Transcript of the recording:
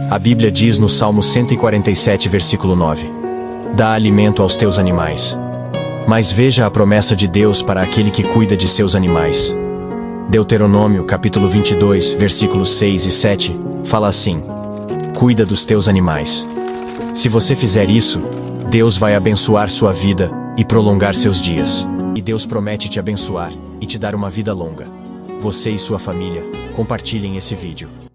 A Bíblia diz no Salmo 147, versículo 9: Dá alimento aos teus animais. Mas veja a promessa de Deus para aquele que cuida de seus animais. Deuteronômio, capítulo 22, versículos 6 e 7, fala assim: Cuida dos teus animais. Se você fizer isso, Deus vai abençoar sua vida e prolongar seus dias. E Deus promete te abençoar e te dar uma vida longa. Você e sua família, compartilhem esse vídeo.